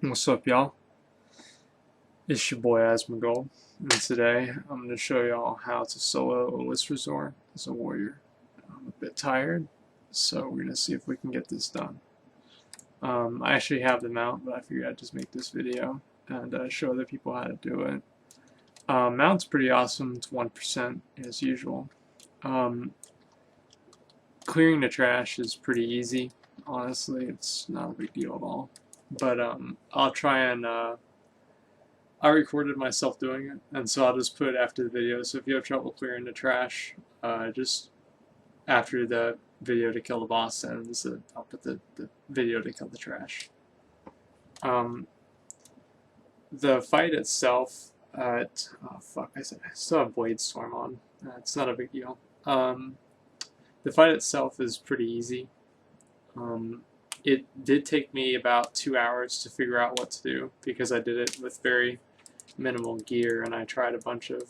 What's up, y'all? It's your boy Asmongold, and today I'm going to show y'all how to solo Alysrazor as a warrior. I'm a bit tired, so we're going to see if we can get this done. I actually have the mount, but I figured I'd just make this video and show other people how to do it. Mount's pretty awesome. It's 1% as usual. Clearing the trash is pretty easy. Honestly, it's not a big deal at all. But I'll try and I recorded myself doing it, and so I'll just put it after the video. So if you have trouble clearing the trash, just after the video to kill the boss ends, I'll put the video to kill the trash. The fight itself, oh fuck, I still have Blade Storm on. It's not a big deal. The fight itself is pretty easy. It did take me about 2 hours to figure out what to do because I did it with very minimal gear and I tried a bunch of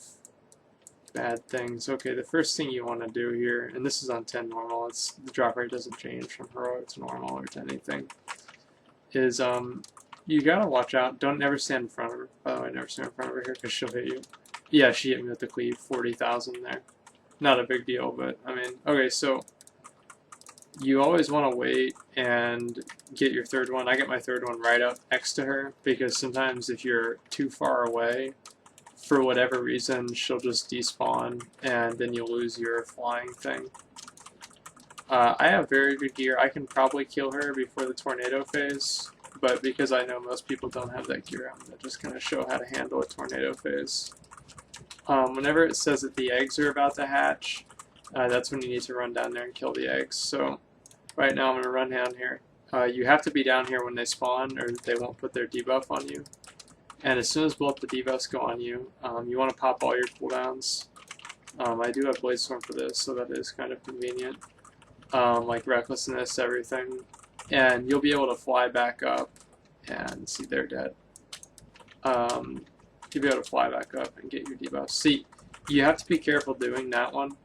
bad things. Okay, the first thing you want to do here, and this is on 10 normal, the drop rate doesn't change from heroic to normal or to anything, is you gotta watch out. Don't ever stand in front of her. By the way, never stand in front of her here because she'll hit you. Yeah, she hit me with the cleave, 40,000 there. Not a big deal, but I mean, okay, so you always want to wait and get your third one. I get my third one right up next to her because sometimes if you're too far away, for whatever reason, she'll just despawn and then you'll lose your flying thing. I have very good gear. I can probably kill her before the tornado phase, but because I know most people don't have that gear, I'm just going to show how to handle a tornado phase. Whenever it says that the eggs are about to hatch, that's when you need to run down there and kill the eggs. So right now I'm going to run down here. You have to be down here when they spawn or they won't put their debuff on you. And as soon as both the debuffs go on you, you want to pop all your cooldowns. I do have Blade Storm for this, so that is kind of convenient. Like Recklessness, everything. And you'll be able to fly back up and see they're dead. You'll be able to fly back up and get your debuffs. See, you have to be careful doing that one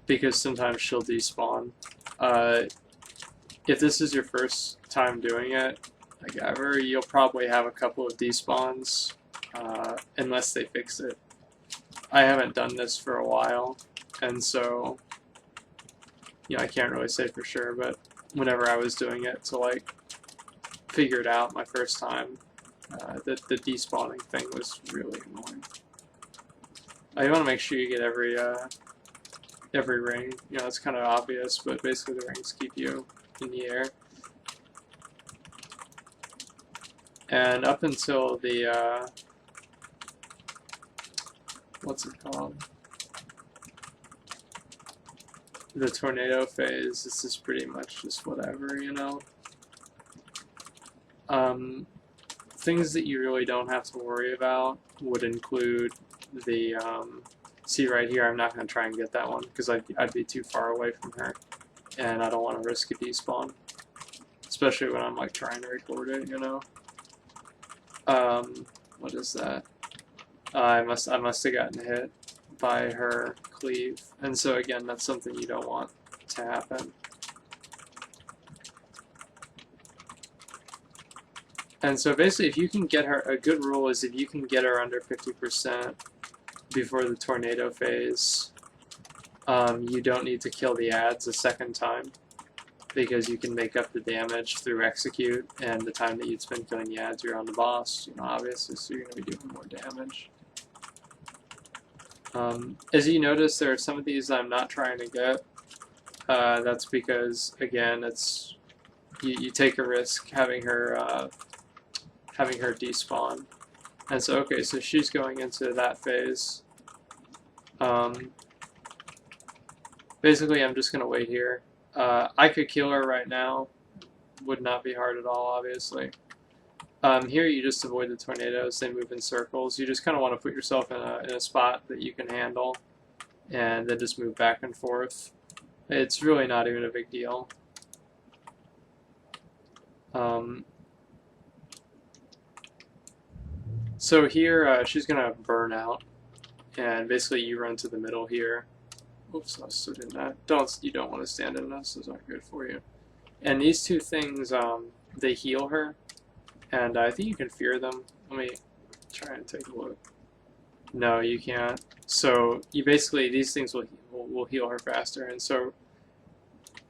because sometimes she'll despawn. If this is your first time doing it, like ever, you'll probably have a couple of despawns unless they fix it. I haven't done this for a while, and so I can't really say for sure, but whenever I was doing it to like figure it out my first time, the despawning thing was really annoying. You want to make sure you get every ring. It's kind of obvious, but basically the rings keep you in the air. And up until the what's it called? The tornado phase, this is pretty much just whatever, Things that you really don't have to worry about would include the see right here, I'm not going to try and get that one because I'd be too far away from her and I don't want to risk a despawn, especially when I'm like trying to record it, What is that? I must have gotten hit by her cleave, and so again, that's something you don't want to happen. And so basically, if you can get her, a good rule is if you can get her under 50% before the tornado phase, you don't need to kill the ads a second time because you can make up the damage through execute, and the time that you'd spend killing the ads, you're on the boss, obviously, so you're going to be doing more damage. As you notice, there are some of these I'm not trying to get. That's because, again, it's you take a risk having her despawn. And so, okay, so she's going into that phase. Basically, I'm just going to wait here. I could kill her right now. Would not be hard at all, obviously. Here you just avoid the tornadoes. They move in circles. You just kind of want to put yourself in a spot that you can handle and then just move back and forth. It's really not even a big deal. So here she's going to burn out, and basically you run to the middle here. Oops, I stood in that. You don't want to stand in this. Those aren't good for you. And these two things, they heal her. and I think you can fear them. Let me try and take a look. No, you can't. So you basically, these things will heal her faster, and so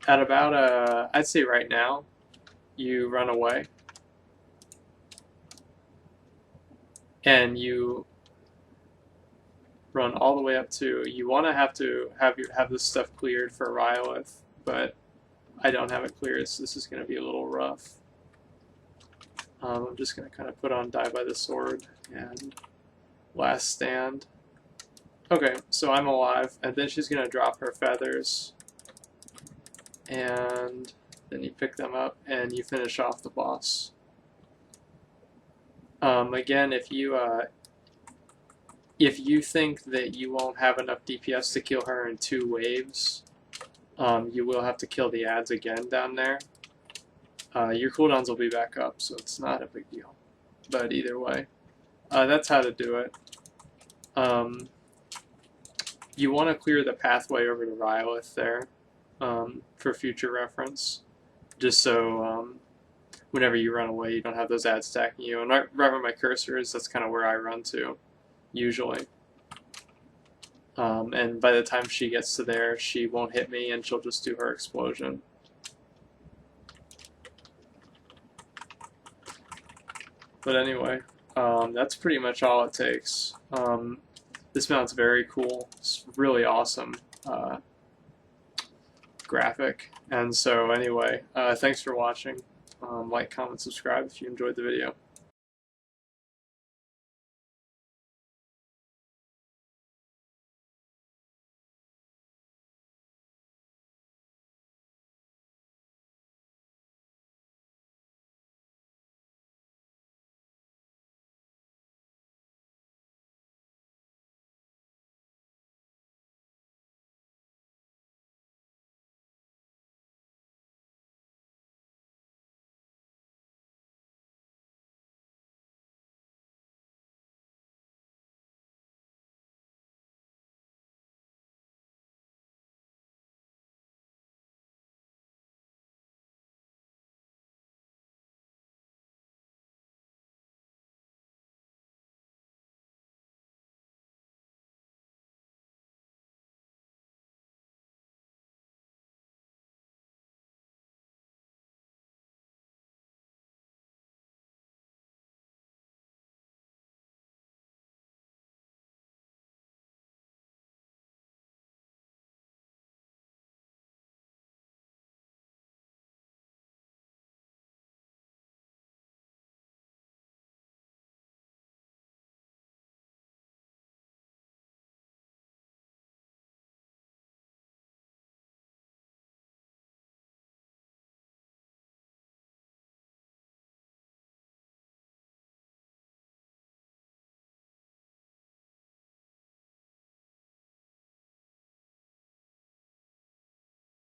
at about I'd say right now, you run away, and you run all the way up to. You want to have this stuff cleared for Rylith, but I don't have it cleared, so this is going to be a little rough. I'm just going to kind of put on Die by the Sword and Last Stand. Okay, so I'm alive, and then she's going to drop her feathers, and then you pick them up, and you finish off the boss. Again, if you think that you won't have enough DPS to kill her in 2 waves, you will have to kill the ads again down there. Your cooldowns will be back up, so it's not a big deal. But either way, that's how to do it. You want to clear the pathway over to Rylith there for future reference, just so whenever you run away, you don't have those ads stacking you. And right where my cursor is, that's kind of where I run to, usually. And by the time she gets to there, she won't hit me, and she'll just do her explosion. But anyway, that's pretty much all it takes. This mount's very cool. It's really awesome graphic. And so anyway, thanks for watching. Like, comment, subscribe if you enjoyed the video.